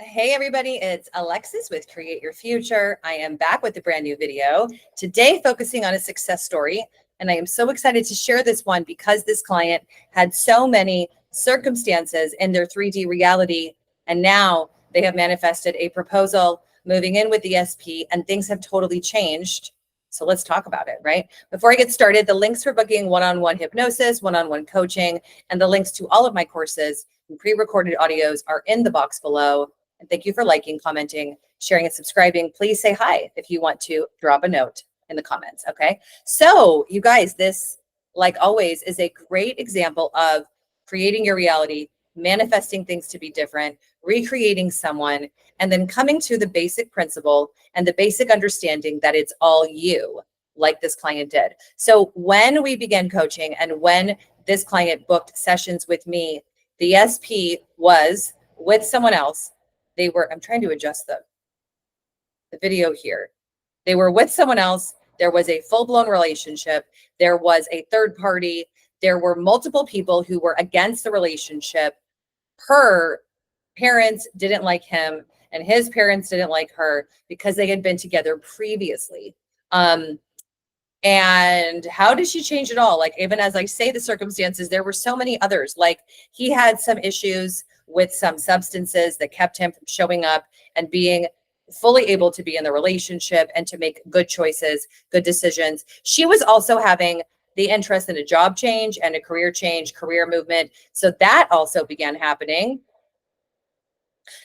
Hey everybody, it's Alexis with Create Your Future. I am back with a brand new video, today focusing on a success story. And I am so excited to share this one because this client had so many circumstances in their 3D reality. And now they have manifested a proposal, moving in with the SP, and things have totally changed. So let's talk about it, right? Before I get started, the links for booking one-on-one hypnosis, one-on-one coaching, and the links to all of my courses and pre-recorded audios are in the box below. And thank you for liking, commenting, sharing, and subscribing. Please say hi if you want to drop a note in the comments, okay? So you guys, this, like always, is a great example of creating your reality, manifesting things to be different, recreating someone, and then coming to the basic principle and the basic understanding that it's all you, like this client did. So when we began coaching and when this client booked sessions with me, the SP was with someone else. They were, I'm trying to adjust the video here. They were with someone else. There was a full-blown relationship. There was a third party. There were multiple people who were against the relationship. Her parents didn't like him and his parents didn't like her because they had been together previously. And how did she change it all? Like, even as I say the circumstances, there were so many others. Like, he had some issues with some substances that kept him from showing up and being fully able to be in the relationship and to make good choices, good decisions. She was also having the interest in a job change and a career change, career movement. So that also began happening.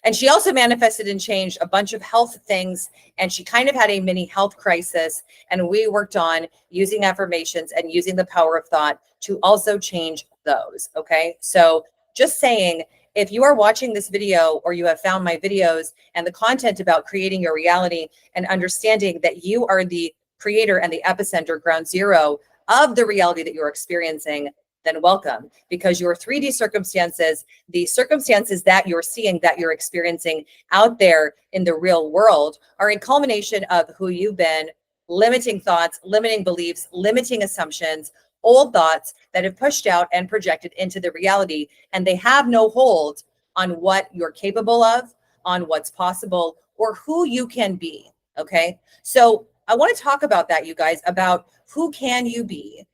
And she also manifested and changed a bunch of health things. And she kind of had a mini health crisis. And we worked on using affirmations and using the power of thought to also change those. Okay. So just saying, if you are watching this video or you have found my videos and the content about creating your reality and understanding that you are the creator and the epicenter, ground zero of the reality that you're experiencing, then welcome, because your 3D circumstances, the circumstances that you're seeing, that you're experiencing out there in the real world, are a culmination of who you've been, limiting thoughts, limiting beliefs, limiting assumptions, old thoughts that have pushed out and projected into the reality, and they have no hold on what you're capable of, on what's possible, or who you can be. Okay, so I want to talk about that, you guys, about who can you be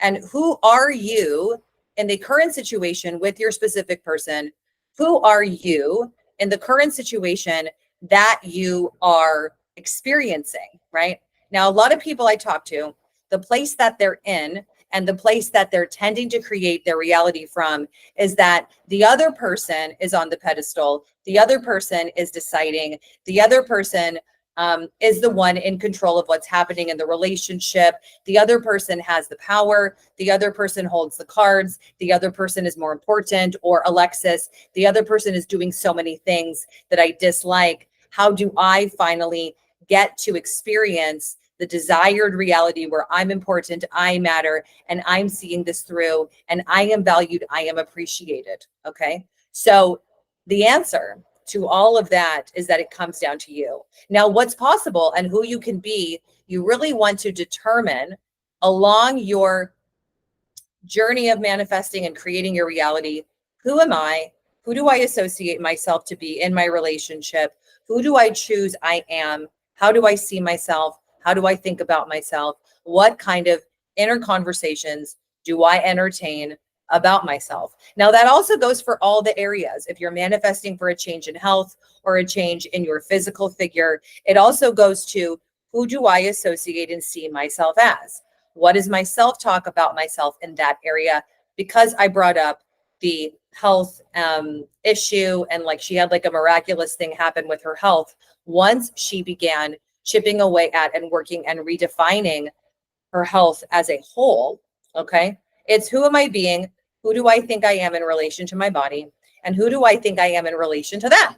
and who are you in the current situation with your specific person. Who are you in the current situation that you are experiencing, right? Now, a lot of people I talk to, the place that they're in and the place that they're tending to create their reality from is that the other person is on the pedestal. The other person is deciding. The other person is the one in control of what's happening in the relationship. The other person has the power. The other person holds the cards. The other person is more important. Or Alexis, the other person is doing so many things that I dislike. How do I finally get to experience the desired reality where I'm important, I matter, and I'm seeing this through, and I am valued, I am appreciated? Okay, so the answer to all of that is that it comes down to you. Now, what's possible and who you can be, you really want to determine along your journey of manifesting and creating your reality. Who am I? Who do I associate myself to be in my relationship? Who do I choose I am? How do I see myself? How do I think about myself? What kind of inner conversations do I entertain about myself? Now, that also goes for all the areas. If you're manifesting for a change in health or a change in your physical figure, it also goes to, who do I associate and see myself as? What is my self-talk about myself in that area? Because I brought up the health issue, and like she had like a miraculous thing happen with her health once she began chipping away at and working and redefining her health as a whole. Okay, it's who am I being? Who do I think I am in relation to my body? And who do I think I am in relation to them?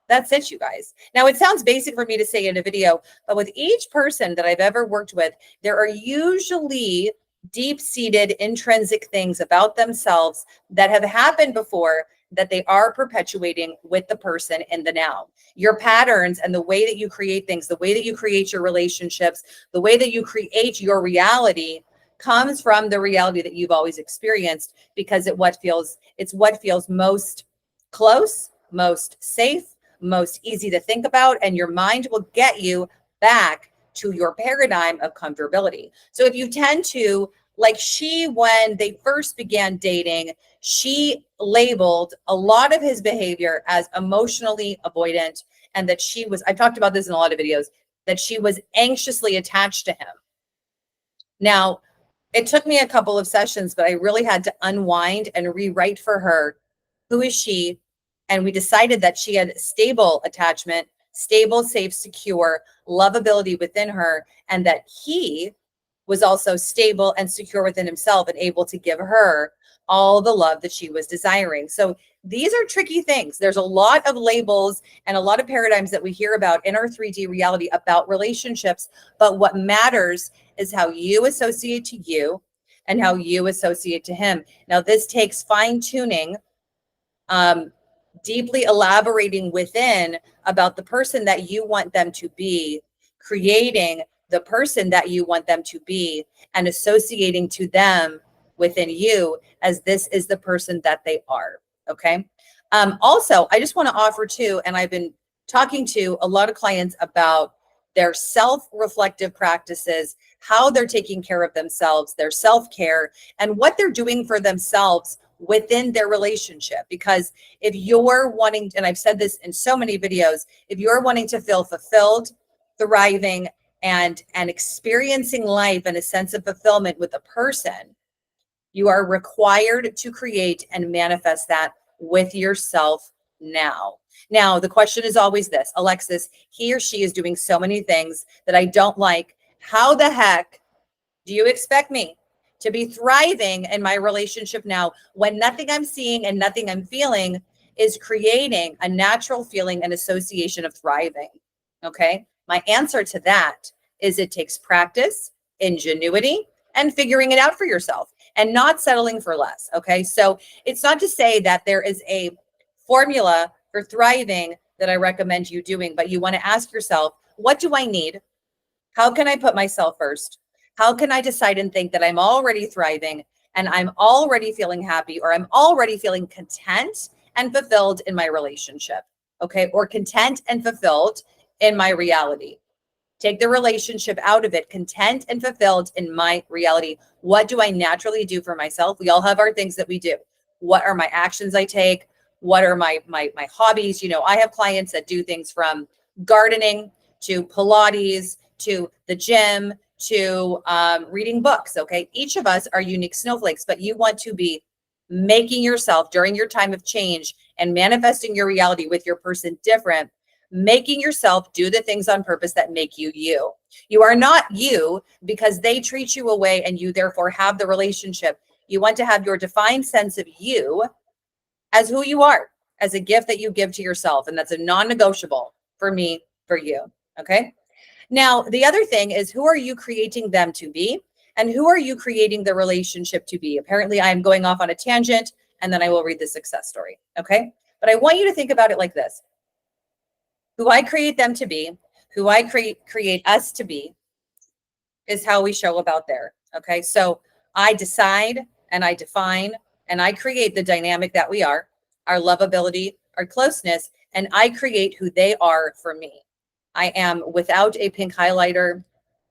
That's it, you guys. Now, it sounds basic for me to say in a video, but with each person that I've ever worked with, there are usually deep-seated intrinsic things about themselves that have happened before that they are perpetuating with the person in the now. Your patterns and the way that you create things, the way that you create your relationships, the way that you create your reality comes from the reality that you've always experienced, because it's what feels most close, most safe, most easy to think about, and your mind will get you back to your paradigm of comfortability. So if you tend to, like she, when they first began dating, she labeled a lot of his behavior as emotionally avoidant, and that she was, I've talked about this in a lot of videos, that she was anxiously attached to him. Now, it took me a couple of sessions, but I really had to unwind and rewrite for her, who is she? And we decided that she had stable attachment, stable, safe, secure lovability within her, and that he was also stable and secure within himself and able to give her all the love that she was desiring. So these are tricky things. There's a lot of labels and a lot of paradigms that we hear about in our 3D reality about relationships, but what matters is how you associate to you and how you associate to him. Now, this takes fine-tuning, deeply elaborating within about the person that you want them to be, creating the person that you want them to be, and associating to them within you as this is the person that they are. Okay. Also, I just want to offer too, and I've been talking to a lot of clients about their self-reflective practices, how they're taking care of themselves, their self-care, and what they're doing for themselves within their relationship. Because if you're wanting, and I've said this in so many videos, if you're wanting to feel fulfilled, thriving, and experiencing life and a sense of fulfillment with a person, you are required to create and manifest that with yourself now. Now, the question is always this: Alexis, he or she is doing so many things that I don't like. How the heck do you expect me to be thriving in my relationship now when nothing I'm seeing and nothing I'm feeling is creating a natural feeling and association of thriving? Okay. My answer to that is it takes practice, ingenuity, and figuring it out for yourself and not settling for less. Okay. So it's not to say that there is a formula for thriving that I recommend you doing, but you want to ask yourself, what do I need? How can I put myself first? How can I decide and think that I'm already thriving and I'm already feeling happy, or I'm already feeling content and fulfilled in my relationship? Okay. Or content and fulfilled in my reality. Take the relationship out of it, content and fulfilled in my reality. What do I naturally do for myself? We all have our things that we do. What are my actions I take? What are my hobbies? You know, I have clients that do things from gardening to Pilates to the gym to reading books. Okay. Each of us are unique snowflakes, but you want to be making yourself during your time of change and manifesting your reality with your person different, making yourself do the things on purpose that make you you. You are not you because they treat you away and you therefore have the relationship. You want to have your defined sense of you as who you are, as a gift that you give to yourself. And that's a non-negotiable for me, for you. Okay. Now, the other thing is, who are you creating them to be? And who are you creating the relationship to be? Apparently, I'm going off on a tangent, and then I will read the success story. Okay. But I want you to think about it like this: who I create them to be, who I create us to be, is how we show about there. Okay. So I decide and I define and I create the dynamic that we are, our lovability, our closeness, and I create who they are for me. I am without a pink highlighter.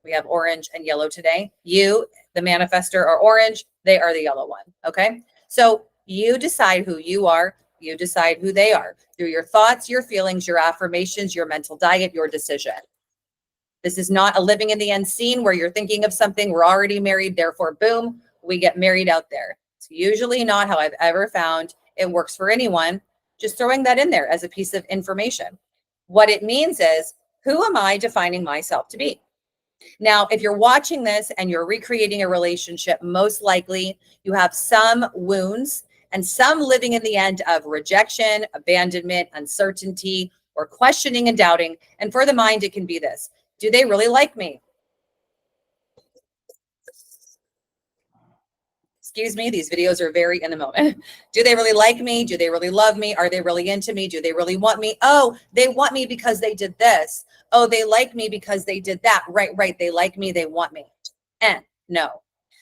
We have orange and yellow today. You, the manifester, are orange. They are the yellow one. Okay. So you decide who you are. You decide who they are through your thoughts, your feelings, your affirmations, your mental diet, your decision. This is not a living in the unseen where you're thinking of something. We're already married. Therefore, boom, we get married out there. It's usually not how I've ever found it works for anyone. Just throwing that in there as a piece of information. What it means is, who am I defining myself to be? Now, if you're watching this and you're recreating a relationship, most likely you have some wounds and some living in the end of rejection, abandonment, uncertainty, or questioning and doubting. And for the mind, it can be this: do they really like me? Excuse me, these videos are very in the moment. Do they really like me? Do they really love me? Are they really into me? Do they really want me? Oh, they want me because they did this. Oh, they like me because they did that. Right. They like me. They want me. And no,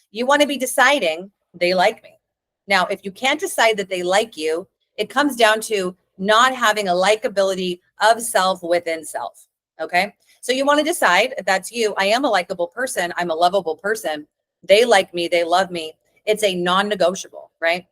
you want to be deciding they like me. Now, if you can't decide that they like you, it comes down to not having a likability of self within self. Okay. So you want to decide if that's you. I am a likable person. I'm a lovable person. They like me. They love me. It's a non-negotiable, right?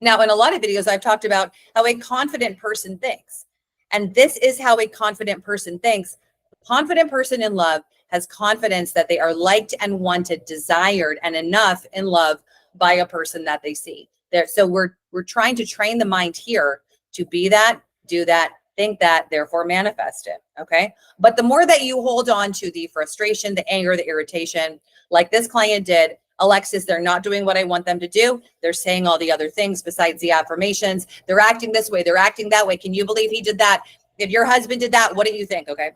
Now, in a lot of videos, I've talked about how a confident person thinks. And this is how a confident person thinks. A confident person in love has confidence that they are liked and wanted, desired, and enough in love by a person that they see. So we're trying to train the mind here to be that, do that, think that, therefore manifest it. Okay. But the more that you hold on to the frustration, the anger, the irritation, like this client did, Alexis, they're not doing what I want them to do. They're saying all the other things besides the affirmations. They're acting this way. They're acting that way. Can you believe he did that? If your husband did that, what do you think? Okay.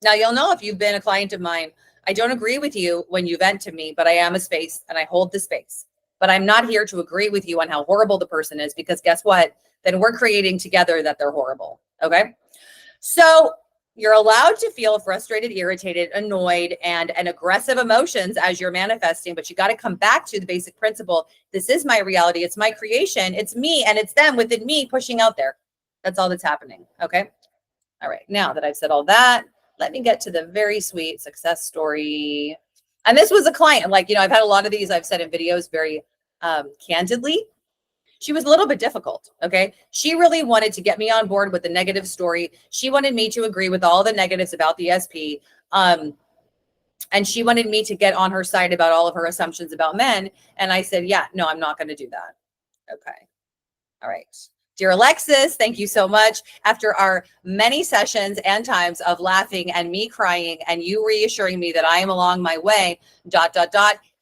Now you'll know if you've been a client of mine, I don't agree with you when you vent to me, but I am a space and I hold the space. But I'm not here to agree with you on how horrible the person is, because guess what? Then we're creating together that they're horrible. Okay. So you're allowed to feel frustrated, irritated, annoyed, and aggressive emotions as you're manifesting, but you got to come back to the basic principle. This is my reality. It's my creation. It's me and it's them within me pushing out there. That's all that's happening. Okay. All right. Now that I've said all that, let me get to the very sweet success story. And this was a client, like, I've had a lot of these I've said in videos very candidly. She was a little bit difficult. Okay. She really wanted to get me on board with the negative story. She wanted me to agree with all the negatives about the SP. And she wanted me to get on her side about all of her assumptions about men. And I said, yeah, no, I'm not going to do that. Okay. All right. Dear Alexis, thank you so much. After our many sessions and times of laughing and me crying and you reassuring me that I am along my way, ...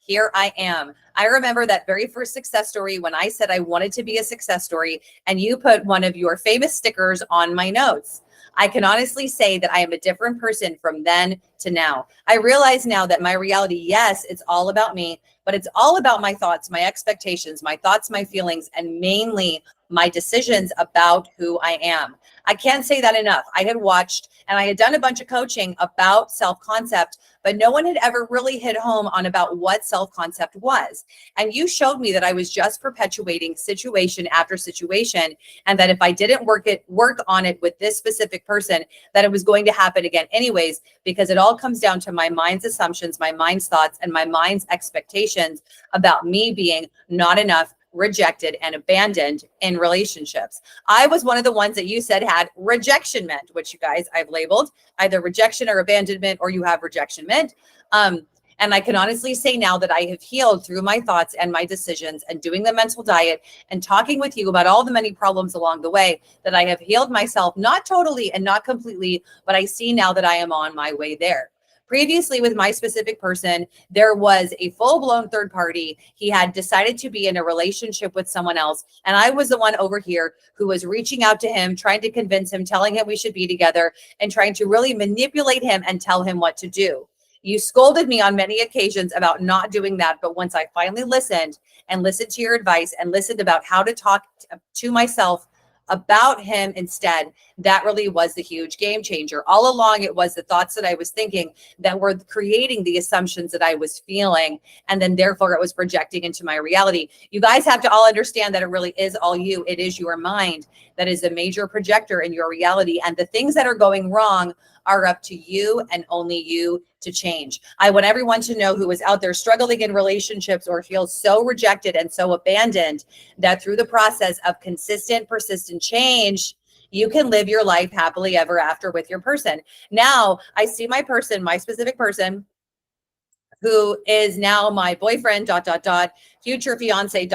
here I am. I remember that very first success story when I said I wanted to be a success story and you put one of your famous stickers on my notes. I can honestly say that I am a different person from then to now. I realize now that my reality, yes, it's all about me, but it's all about my thoughts, my expectations, my thoughts, my feelings, and mainly my decisions about who I am. I can't say that enough. I had watched and I had done a bunch of coaching about self-concept, but no one had ever really hit home on about what self-concept was. And you showed me that I was just perpetuating situation after situation, and that if I didn't work on it with this specific person, that it was going to happen again anyways, because it all comes down to my mind's assumptions, my mind's thoughts, and my mind's expectations about me being not enough, rejected, and abandoned in relationships. I was one of the ones that you said had rejection meant, which you guys I've labeled either rejection or abandonment, or you have rejection meant. And I can honestly say now that I have healed through my thoughts and my decisions and doing the mental diet and talking with you about all the many problems along the way, that I have healed myself, not totally and not completely, but I see now that I am on my way there. Previously, with my specific person, there was a full-blown third party. He had decided to be in a relationship with someone else. And I was the one over here who was reaching out to him, trying to convince him, telling him we should be together, and trying to really manipulate him and tell him what to do. You scolded me on many occasions about not doing that. But once I finally listened and listened to your advice and listened about how to talk to myself about him instead, that really was the huge game changer. All along, it was the thoughts that I was thinking that were creating the assumptions that I was feeling, and then therefore it was projecting into my reality. You guys have to all understand that it really is all you. It is your mind that is a major projector in your reality, and the things that are going wrong are up to you and only you to change. I want everyone to know who is out there struggling in relationships or feels so rejected and so abandoned that through the process of consistent, persistent change, you can live your life happily ever after with your person. Now, I see my person, my specific person, who is now my boyfriend, ... future fiance, ...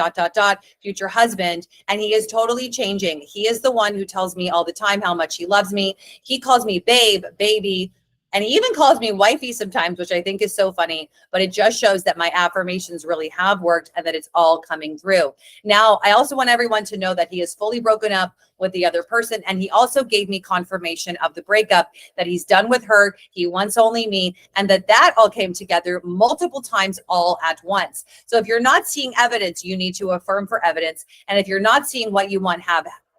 future husband. And he is totally changing. He is the one who tells me all the time how much he loves me. He calls me babe, baby, and he even calls me wifey sometimes, which I think is so funny, but it just shows that my affirmations really have worked and that it's all coming through. Now, I also want everyone to know that he is fully broken up with the other person. And he also gave me confirmation of the breakup, that he's done with her. He wants only me, and that all came together multiple times all at once. So if you're not seeing evidence, you need to affirm for evidence. And if you're not seeing what you want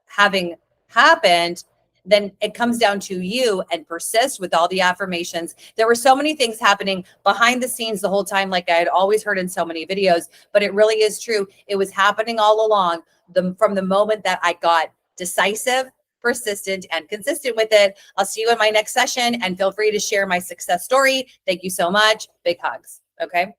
having happened, then it comes down to you and persist with all the affirmations. There were so many things happening behind the scenes the whole time, like I had always heard in so many videos, but it really is true. It was happening all along from the moment that I got decisive, persistent, and consistent with it. I'll see you in my next session, and feel free to share my success story. Thank you so much. Big hugs. Okay.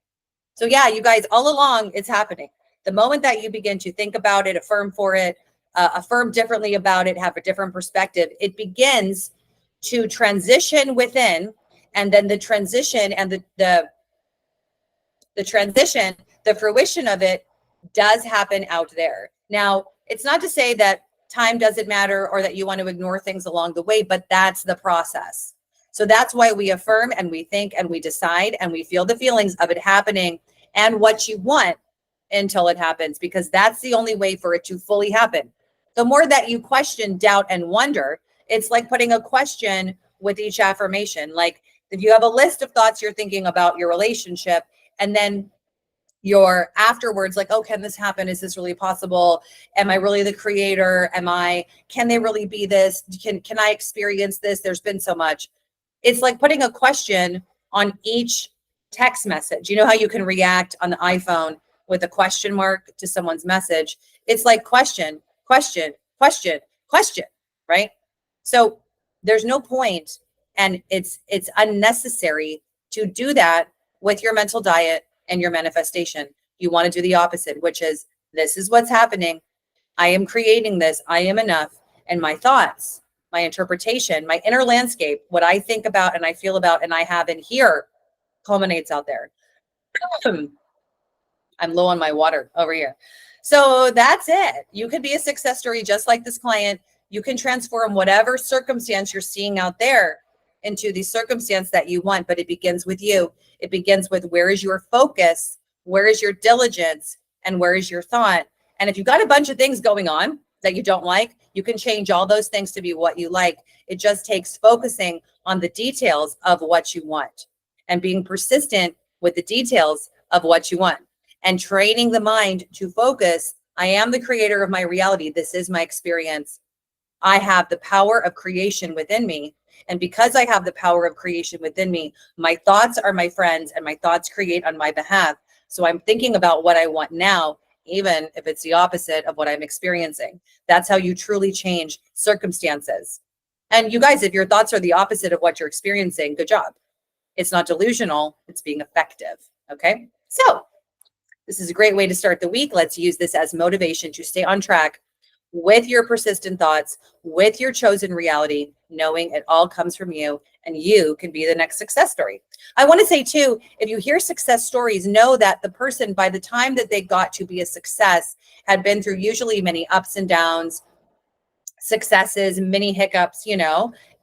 So yeah, you guys, all along, it's happening. The moment that you begin to think about it, affirm for it, affirm differently about it, have a different perspective, it begins to transition within, and then the transition and the transition, the fruition of it does happen out there. Now, it's not to say that time doesn't matter or that you want to ignore things along the way, but that's the process. So that's why we affirm and we think and we decide and we feel the feelings of it happening and what you want until it happens, because that's the only way for it to fully happen. The more that you question, doubt, and wonder, it's like putting a question with each affirmation. Like if you have a list of thoughts you're thinking about your relationship, and then you're afterwards like, oh, can this happen? Is this really possible? Am I really the creator? Can they really be this? Can I experience this? There's been so much. It's like putting a question on each text message. You know how you can react on the iPhone with a question mark to someone's message? It's like question, question, question, question, right? So there's no point, and it's unnecessary to do that with your mental diet and your manifestation. You want to do the opposite, which is, this is what's happening. I am creating this. I am enough. And my thoughts, my interpretation, my inner landscape, what I think about and I feel about and I have in here culminates out there. I'm low on my water over here. So that's it. You could be a success story just like this client. You can transform whatever circumstance you're seeing out there into the circumstance that you want, but it begins with you. It begins with, where is your focus? Where is your diligence? And where is your thought? And if you've got a bunch of things going on that you don't like, you can change all those things to be what you like. It just takes focusing on the details of what you want and being persistent with the details of what you want and training the mind to focus. I am the creator of my reality. This is my experience. I have the power of creation within me. And because I have the power of creation within me, my thoughts are my friends and my thoughts create on my behalf. So I'm thinking about what I want now, even if it's the opposite of what I'm experiencing. That's how you truly change circumstances. And you guys, if your thoughts are the opposite of what you're experiencing, good job. It's not delusional, it's being effective. Okay. So this is a great way to start the week. Let's use this as motivation to stay on track with your persistent thoughts, with your chosen reality, knowing it all comes from you and you can be the next success story. I want to say too, if you hear success stories, know that the person, by the time that they got to be a success, had been through usually many ups and downs, successes, many hiccups,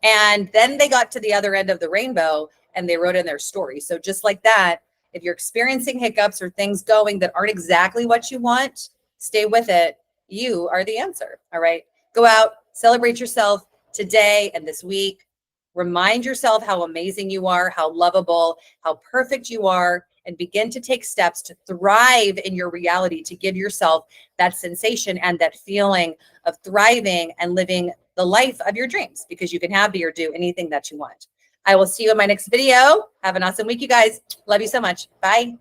and then they got to the other end of the rainbow and they wrote in their story. So just like that, if you're experiencing hiccups or things going that aren't exactly what you want, stay with it. You are the answer. All right. Go out, celebrate yourself today and this week. Remind yourself how amazing you are, how lovable, how perfect you are, and begin to take steps to thrive in your reality, to give yourself that sensation and that feeling of thriving and living the life of your dreams, because you can have, be, or do anything that you want. I will see you in my next video. Have an awesome week, you guys. Love you so much. Bye.